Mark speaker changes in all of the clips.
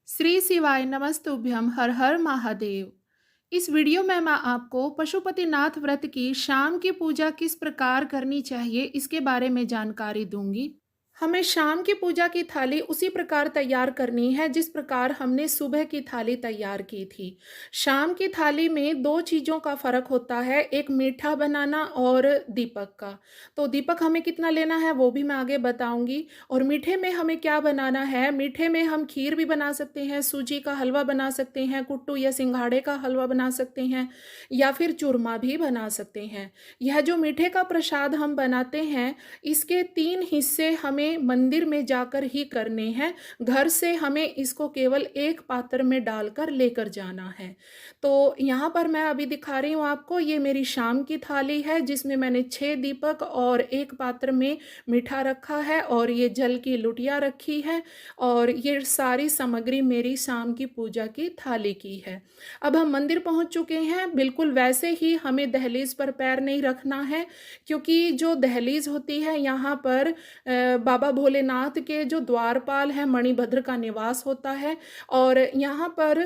Speaker 1: श्री शिवाय नमस्तुभ्यम हर हर महादेव। इस वीडियो में मैं आपको पशुपतिनाथ व्रत की शाम की पूजा किस प्रकार करनी चाहिए इसके बारे में जानकारी दूंगी। हमें शाम की पूजा की थाली उसी प्रकार तैयार करनी है जिस प्रकार हमने सुबह की थाली तैयार की थी। शाम की थाली में दो चीज़ों का फ़र्क होता है, एक मीठा बनाना और दीपक का। तो दीपक हमें कितना लेना है वो भी मैं आगे बताऊंगी। और मीठे में हमें क्या बनाना है, मीठे में हम खीर भी बना सकते हैं, सूजी का हलवा बना सकते हैं, कुट्टू या सिंघाड़े का हलवा बना सकते हैं या फिर चूरमा भी बना सकते हैं। यह जो मीठे का प्रसाद हम बनाते हैं इसके 3 हिस्से हमें मंदिर में जाकर ही करने हैं। घर से हमें इसको केवल एक पात्र में डालकर लेकर जाना है। तो यहाँ पर मैं अभी दिखा रही हूँ आपको, ये मेरी शाम की थाली है जिसमें मैंने 6 दीपक और एक पात्र में मीठा रखा है और ये जल की लुटिया रखी है और ये सारी सामग्री मेरी शाम की पूजा की थाली की है। अब हम मंदिर पहुँच चुके हैं। बिल्कुल वैसे ही हमें दहलीज पर पैर नहीं रखना है, क्योंकि जो दहलीज होती है यहाँ पर बाबा भोलेनाथ के जो द्वारपाल है मणिभद्र का निवास होता है। और यहाँ पर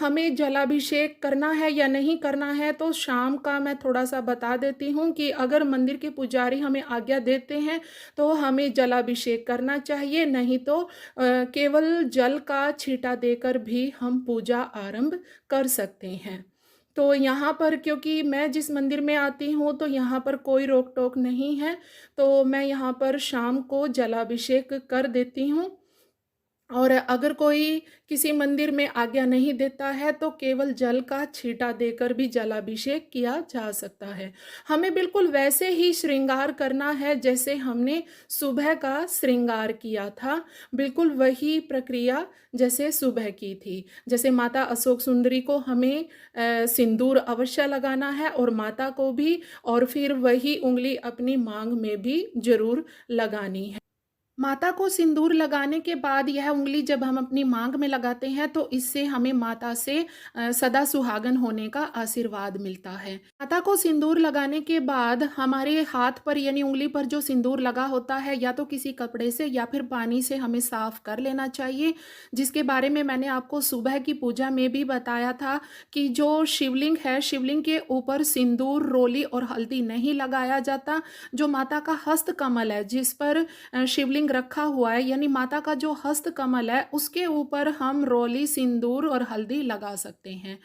Speaker 1: हमें जलाभिषेक करना है या नहीं करना है तो शाम का मैं थोड़ा सा बता देती हूँ कि अगर मंदिर के पुजारी हमें आज्ञा देते हैं तो हमें जलाभिषेक करना चाहिए, नहीं तो केवल जल का छींटा देकर भी हम पूजा आरंभ कर सकते हैं। तो यहाँ पर क्योंकि मैं जिस मंदिर में आती हूँ तो यहाँ पर कोई रोक टोक नहीं है, तो मैं यहाँ पर शाम को जलाभिषेक कर देती हूँ। और अगर कोई किसी मंदिर में आज्ञा नहीं देता है तो केवल जल का छींटा देकर भी जलाभिषेक किया जा सकता है। हमें बिल्कुल वैसे ही श्रृंगार करना है जैसे हमने सुबह का श्रृंगार किया था, बिल्कुल वही प्रक्रिया जैसे सुबह की थी। जैसे माता अशोक सुंदरी को हमें सिंदूर अवश्य लगाना है और माता को भी, और फिर वही उंगली अपनी मांग में भी जरूर लगानी है। माता को सिंदूर लगाने के बाद यह उंगली जब हम अपनी मांग में लगाते हैं तो इससे हमें माता से सदा सुहागन होने का आशीर्वाद मिलता है। माता को सिंदूर लगाने के बाद हमारे हाथ पर यानी उंगली पर जो सिंदूर लगा होता है या तो किसी कपड़े से या फिर पानी से हमें साफ कर लेना चाहिए, जिसके बारे में मैंने आपको सुबह की पूजा में भी बताया था कि जो शिवलिंग है, शिवलिंग के ऊपर सिंदूर, रोली और हल्दी नहीं लगाया जाता। जो माता का हस्त कमल है जिस पर शिवलिंग रखा हुआ है, यानी माता का जो हस्त कमल है उसके ऊपर हम रोली, सिंदूर और हल्दी लगा सकते हैं।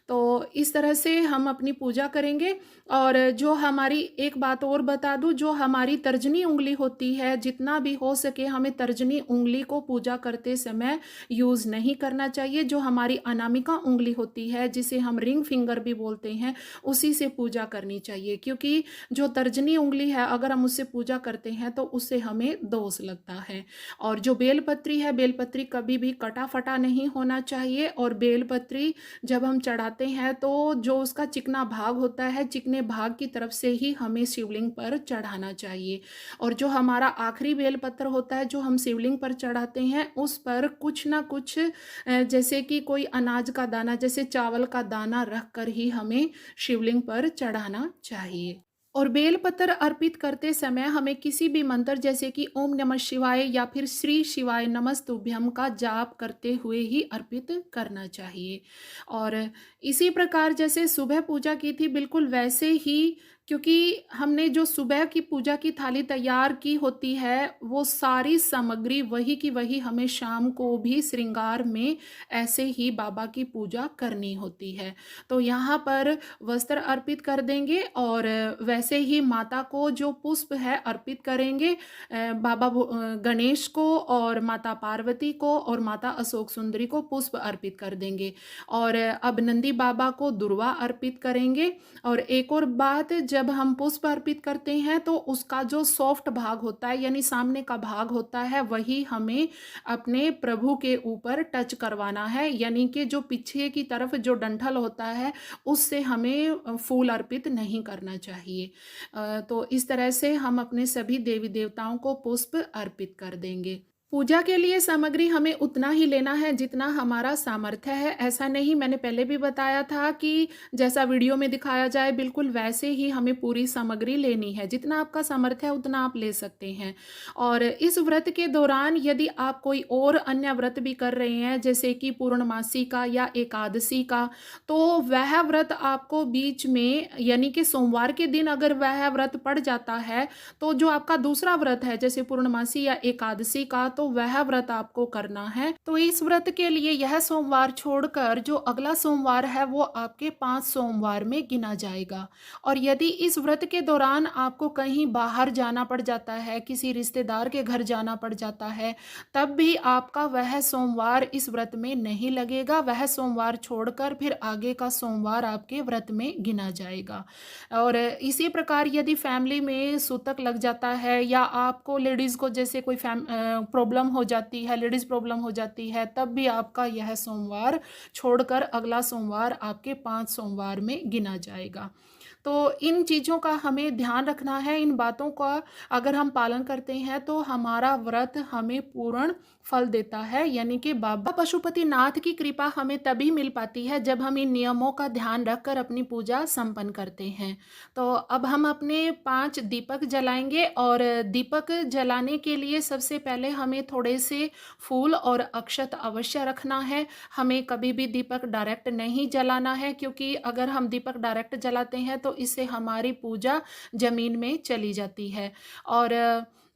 Speaker 1: तो इस तरह से हम अपनी पूजा करेंगे। और जो हमारी एक बात और बता दूं, जो हमारी तर्जनी उंगली होती है, जितना भी हो सके हमें तर्जनी उंगली को पूजा करते समय यूज नहीं करना चाहिए। जो हमारी अनामिका उंगली होती है जिसे हम रिंग फिंगर भी बोलते हैं, उसी से पूजा करनी चाहिए, क्योंकि जो तर्जनी उंगली है अगर हम उससे पूजा करते हैं तो उससे हमें दोष लगता है। और जो बेलपत्री है, बेलपत्री कभी भी कटा फटा नहीं होना चाहिए। और बेलपत्री जब हम चढ़ाते हैं तो जो उसका चिकना भाग होता है, चिकने भाग की तरफ से ही हमें शिवलिंग पर चढ़ाना चाहिए। और जो हमारा आखिरी बेलपत्र होता है जो हम शिवलिंग पर चढ़ाते हैं उस पर कुछ ना कुछ जैसे कि कोई अनाज का दाना, जैसे चावल का दाना रख कर ही हमें शिवलिंग पर चढ़ाना चाहिए। और बेलपत्र अर्पित करते समय हमें किसी भी मंत्र जैसे कि ओम नमः शिवाय या फिर श्री शिवाय नमस्तुभ्यम का जाप करते हुए ही अर्पित करना चाहिए। और इसी प्रकार जैसे सुबह पूजा की थी बिल्कुल वैसे ही, क्योंकि हमने जो सुबह की पूजा की थाली तैयार की होती है वो सारी सामग्री वही की वही हमें शाम को भी श्रृंगार में ऐसे ही बाबा की पूजा करनी होती है। तो यहाँ पर वस्त्र अर्पित कर देंगे और वैसे ही माता को जो पुष्प है अर्पित करेंगे, गणेश को और माता पार्वती को और माता अशोक सुंदरी को पुष्प अर्पित कर देंगे। और अब नंदी बाबा को दुर्वा अर्पित करेंगे। और एक और बात, जब हम पुष्प अर्पित करते हैं तो उसका जो सॉफ्ट भाग होता है यानी सामने का भाग होता है वही हमें अपने प्रभु के ऊपर टच करवाना है, यानी कि जो पीछे की तरफ जो डंठल होता है उससे हमें फूल अर्पित नहीं करना चाहिए। तो इस तरह से हम अपने सभी देवी देवताओं को पुष्प अर्पित कर देंगे। पूजा के लिए सामग्री हमें उतना ही लेना है जितना हमारा सामर्थ्य है। ऐसा नहीं, मैंने पहले भी बताया था कि जैसा वीडियो में दिखाया जाए बिल्कुल वैसे ही हमें पूरी सामग्री लेनी है। जितना आपका सामर्थ्य है उतना आप ले सकते हैं। और इस व्रत के दौरान यदि आप कोई और अन्य व्रत भी कर रहे हैं जैसे कि पूर्णमासी का या एकादशी का, तो वह व्रत आपको बीच में यानी कि सोमवार के दिन अगर वह व्रत पड़ जाता है तो जो आपका दूसरा व्रत है जैसे पूर्णमासी या एकादशी का, तो वह व्रत आपको करना है। तो इस व्रत के लिए यह सोमवार छोड़कर जो अगला सोमवार है वो आपके 5 सोमवार में गिना जाएगा। और यदि इस व्रत के दौरान आपको कहीं बाहर जाना पड़ जाता है, किसी रिश्तेदार के घर जाना पड़ जाता है, तब भी आपका वह सोमवार इस व्रत में नहीं लगेगा। वह सोमवार छोड़कर फिर आगे का सोमवार आपके व्रत में गिना जाएगा। और इसी प्रकार यदि फैमिली में सूतक लग जाता है या आपको लेडीज़ को जैसे कोई प्रॉब्लम हो जाती है, लेडीज़ प्रॉब्लम हो जाती है, तब भी आपका यह सोमवार छोड़कर अगला सोमवार आपके 5 सोमवार में गिना जाएगा। तो इन चीज़ों का हमें ध्यान रखना है। इन बातों का अगर हम पालन करते हैं तो हमारा व्रत हमें पूर्ण फल देता है। यानी कि बाबा पशुपतिनाथ की कृपा हमें तभी मिल पाती है जब हम इन नियमों का ध्यान रखकर अपनी पूजा संपन्न करते हैं। तो अब हम अपने 5 दीपक जलाएंगे और दीपक जलाने के लिए सबसे पहले हमें थोड़े से फूल और अक्षत अवश्य रखना है। हमें कभी भी दीपक डायरेक्ट नहीं जलाना है, क्योंकि अगर हम दीपक डायरेक्ट जलाते हैं तो इससे हमारी पूजा जमीन में चली जाती है। और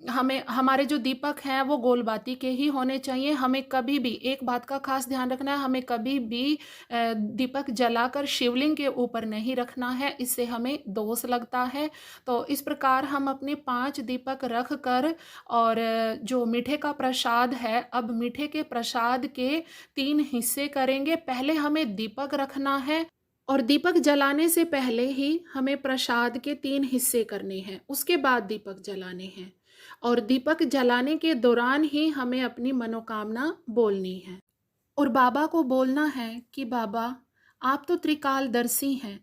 Speaker 1: हमें हमारे जो दीपक हैं वो गोलबाती के ही होने चाहिए। हमें कभी भी एक बात का खास ध्यान रखना है, हमें कभी भी दीपक जलाकर शिवलिंग के ऊपर नहीं रखना है, इससे हमें दोष लगता है। तो इस प्रकार हम अपने 5 दीपक रख कर और जो मीठे का प्रसाद है, अब मीठे के प्रसाद के 3 हिस्से करेंगे। पहले हमें दीपक रखना है और दीपक जलाने से पहले ही हमें प्रसाद के 3 हिस्से करने हैं, उसके बाद दीपक जलाने हैं। और दीपक जलाने के दौरान ही हमें अपनी मनोकामना बोलनी है और बाबा को बोलना है कि बाबा, आप तो त्रिकालदर्शी हैं,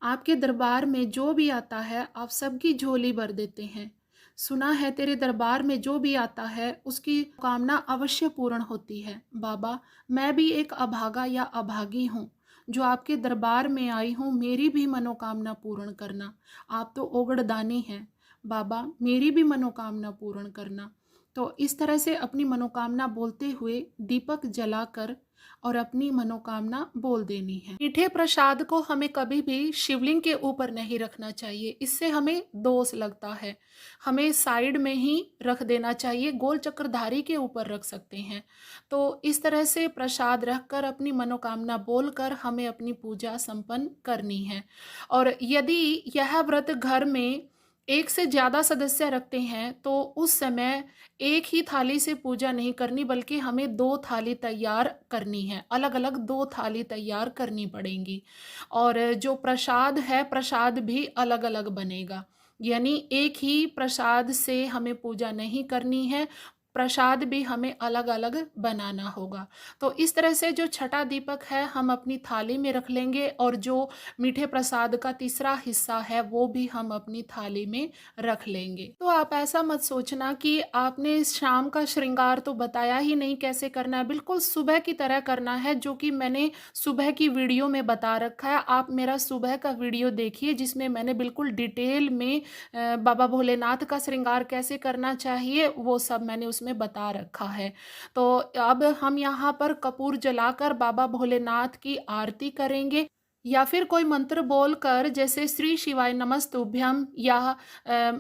Speaker 1: आपके दरबार में जो भी आता है आप सबकी झोली भर देते हैं। सुना है तेरे दरबार में जो भी आता है उसकी कामना अवश्य पूर्ण होती है। बाबा, मैं भी एक अभागा या अभागी हूँ जो आपके दरबार में आई हूँ, मेरी भी मनोकामना पूर्ण करना। आप तो ओगड़दानी हैं बाबा, मेरी भी मनोकामना पूर्ण करना। तो इस तरह से अपनी मनोकामना बोलते हुए दीपक जलाकर और अपनी मनोकामना बोल देनी है। मीठे प्रसाद को हमें कभी भी शिवलिंग के ऊपर नहीं रखना चाहिए, इससे हमें दोष लगता है। हमें साइड में ही रख देना चाहिए, गोल चक्रधारी के ऊपर रख सकते हैं। तो इस तरह से प्रसाद रखकर अपनी मनोकामना बोलकर हमें अपनी पूजा संपन्न करनी है। और यदि यह व्रत घर में एक से ज़्यादा सदस्य रखते हैं तो उस समय एक ही थाली से पूजा नहीं करनी, बल्कि हमें 2 थाली तैयार करनी है, अलग अलग 2 थाली तैयार करनी पड़ेंगी। और जो प्रसाद है, प्रसाद भी अलग अलग बनेगा। यानी एक ही प्रसाद से हमें पूजा नहीं करनी है, प्रसाद भी हमें अलग अलग बनाना होगा। तो इस तरह से जो छठा दीपक है हम अपनी थाली में रख लेंगे और जो मीठे प्रसाद का तीसरा हिस्सा है वो भी हम अपनी थाली में रख लेंगे। तो आप ऐसा मत सोचना कि आपने शाम का श्रृंगार तो बताया ही नहीं कैसे करना है, बिल्कुल सुबह की तरह करना है, जो कि मैंने सुबह की वीडियो में बता रखा है। आप मेरा सुबह का वीडियो देखिए जिसमें मैंने बिल्कुल डिटेल में बाबा भोलेनाथ का श्रृंगार कैसे करना चाहिए वो सब मैंने उसमें बता रखा है। तो अब हम यहाँ पर कपूर जलाकर बाबा भोलेनाथ की आरती करेंगे या फिर कोई मंत्र बोलकर जैसे श्री शिवाय नमस्तुभ्यम या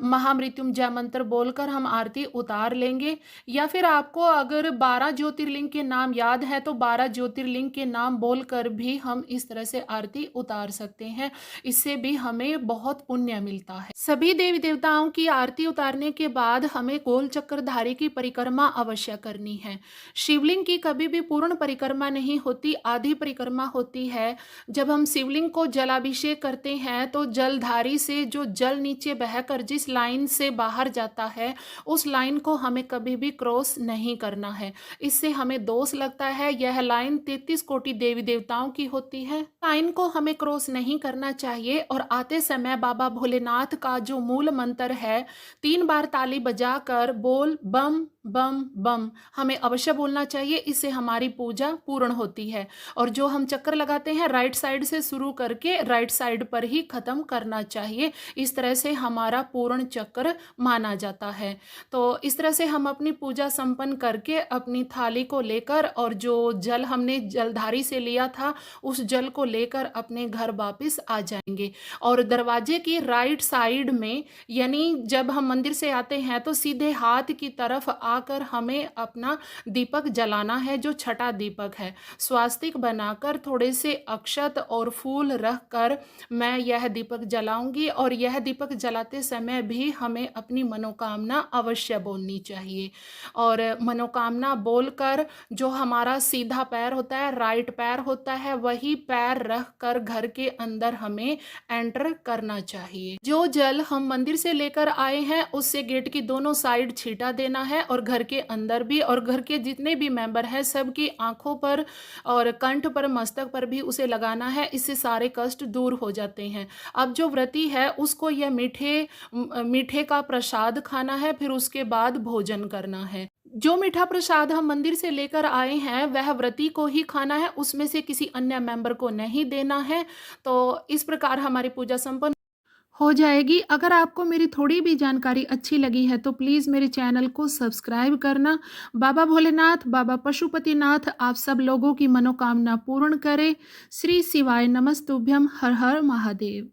Speaker 1: महामृत्युंजय मंत्र बोलकर हम आरती उतार लेंगे। या फिर आपको अगर 12 ज्योतिर्लिंग के नाम याद है तो 12 ज्योतिर्लिंग के नाम बोलकर भी हम इस तरह से आरती उतार सकते हैं, इससे भी हमें बहुत पुण्य मिलता है। सभी देवी देवताओं की आरती उतारने के बाद हमें गोल चक्रधारी की परिक्रमा अवश्य करनी है। शिवलिंग की कभी भी पूर्ण परिक्रमा नहीं होती, आधी परिक्रमा होती है। जब हम शिवलिंग को जलाभिषेक करते हैं तो जलधारी से जो जल नीचे बहकर जिस लाइन से बाहर जाता है उस लाइन को हमें कभी भी क्रॉस नहीं करना है, इससे हमें दोष लगता है। यह लाइन 33 कोटि देवी देवताओं की होती है, लाइन को हमें क्रॉस नहीं करना चाहिए। और आते समय बाबा भोलेनाथ का जो मूल मंत्र है 3 बार ताली बजाकर बोल बम बम बम हमें अवश्य बोलना चाहिए, इससे हमारी पूजा पूर्ण होती है। और जो हम चक्कर लगाते हैं राइट साइड से शुरू करके राइट साइड पर ही ख़त्म करना चाहिए। इस तरह से हमारा पूर्ण चक्र माना जाता है। तो इस तरह से हम अपनी पूजा संपन्न करके अपनी थाली को लेकर और जो जल हमने जलधारी से लिया था उस जल को लेकर अपने घर वापस आ जाएंगे। और दरवाजे की राइट साइड में, यानी जब हम मंदिर से आते हैं तो सीधे हाथ की तरफ आकर हमें अपना दीपक जलाना है, जो छठा दीपक है। स्वास्तिक बनाकर थोड़े से अक्षत और फूल रख कर मैं यह दीपक जलाऊंगी। और यह दीपक जलाते समय भी हमें अपनी मनोकामना अवश्य बोलनी चाहिए। और मनोकामना बोलकर जो हमारा सीधा पैर होता है, राइट पैर होता है, वही पैर रख कर घर के अंदर हमें एंटर करना चाहिए। जो जल हम मंदिर से लेकर आए हैं उससे गेट की दोनों साइड छींटा देना है और घर के अंदर भी, और घर के जितने भी मेंबर हैं सबकी आंखों पर और कंठ पर, मस्तक पर भी उसे लगाना है। इससे सारे कष्ट दूर हो जाते हैं। अब जो व्रती है उसको यह मीठे का प्रसाद खाना है, फिर उसके बाद भोजन करना है। जो मीठा प्रसाद हम मंदिर से लेकर आए हैं वह व्रती को ही खाना है, उसमें से किसी अन्य मेंबर को नहीं देना है। तो इस प्रकार हमारी पूजा संपन्न हो जाएगी। अगर आपको मेरी थोड़ी भी जानकारी अच्छी लगी है तो प्लीज़ मेरे चैनल को सब्सक्राइब करना। बाबा भोलेनाथ, बाबा पशुपतिनाथ आप सब लोगों की मनोकामना पूर्ण करे। श्री शिवाय नमस्तुभ्यम। हर हर महादेव।